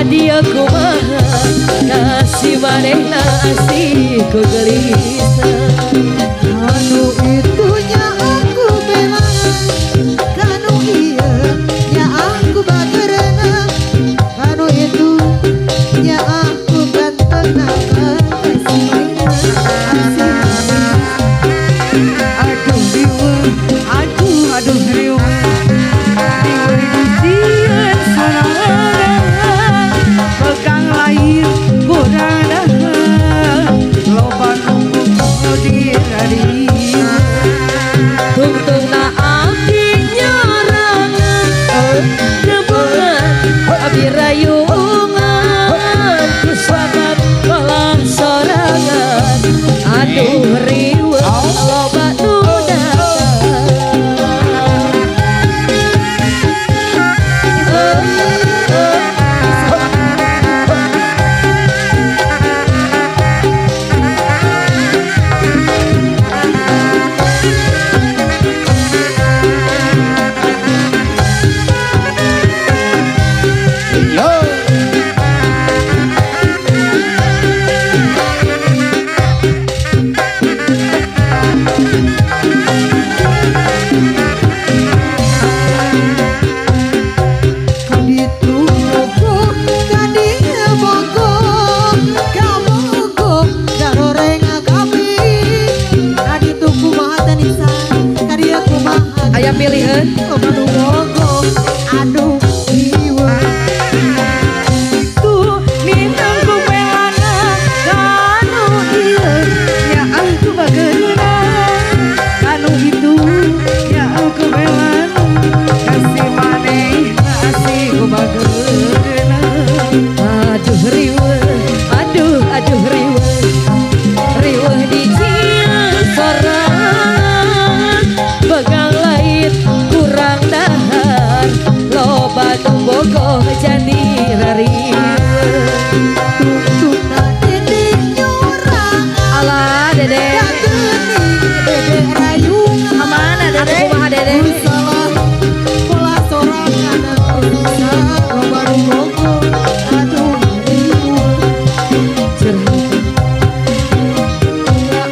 Dia kumaha kasih manehna asih ku gelisah. Anu itunya aku bela, kanu iya nya aku bagerena, kanu itu nya aku gantenang kasih manehna asih. Aduh riwa, aduh riwa, riwa dician sarang. Bekang lain kurang dah, loba nunggu di rari. Tungtung na abdi nyarangan, nebulan abdi rayungan, ku sabab kalah sorangan. Aduh riwa loba nu pilihan aduh wogo, aduh jiwa. tuh minang ku pelana kanu iya Ya aku bageuna, kanu itu ya aku belana, kasih maneh kasih ku bageuna. aduh riwa aduh riwa riwa di cian sorangan begang lain kurang dahar loba bogoh jadi rariwa. Tungtungna dede nyurang, Alah dede dede rayung, mana dede kumaha dede salah pola sorangan aku bisa loba wogo, aduh jiwa.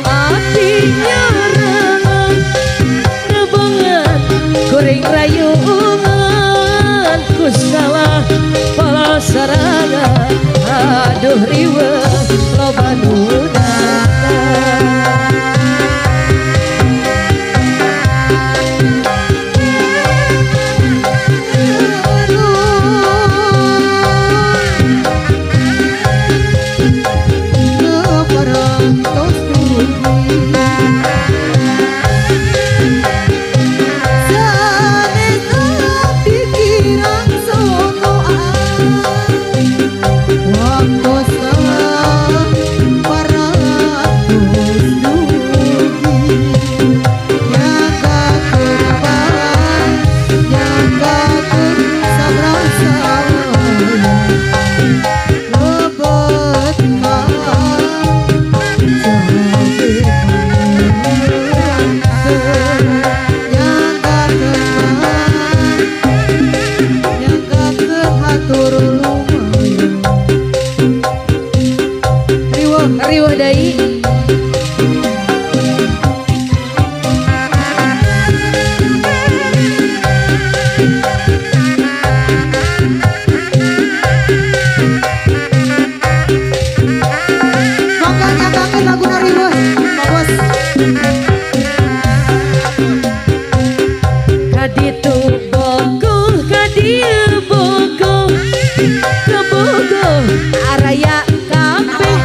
artinya rangan nebengan kuring rayungan ku salah pola sarangan. Aduh riwa loba nu riweuh deui. Mangga nyandakeun laguna riweuh, Pak Bos. Kaditu bogoh kadieu bogoh kebogoh araya kabeh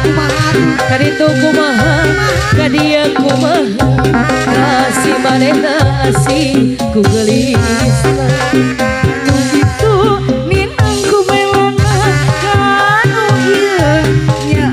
kaditu kumaha kadieu kumaha kasih manehna asih ku gelisah. Itu minang ku belana, kanu ieu nya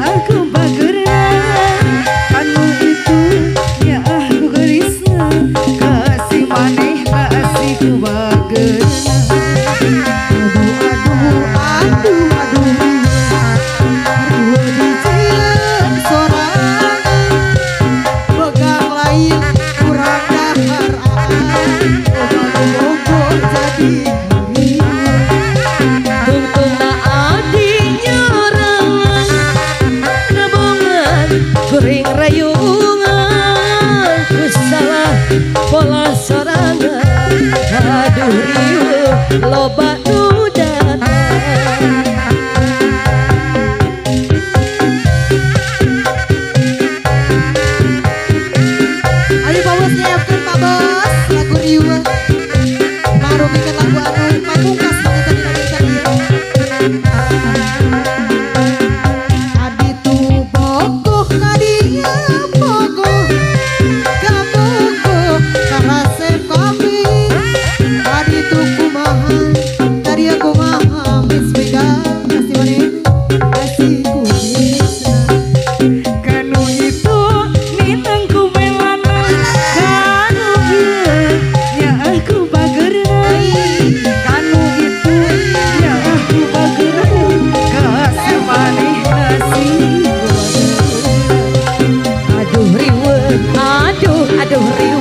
Aduh riuh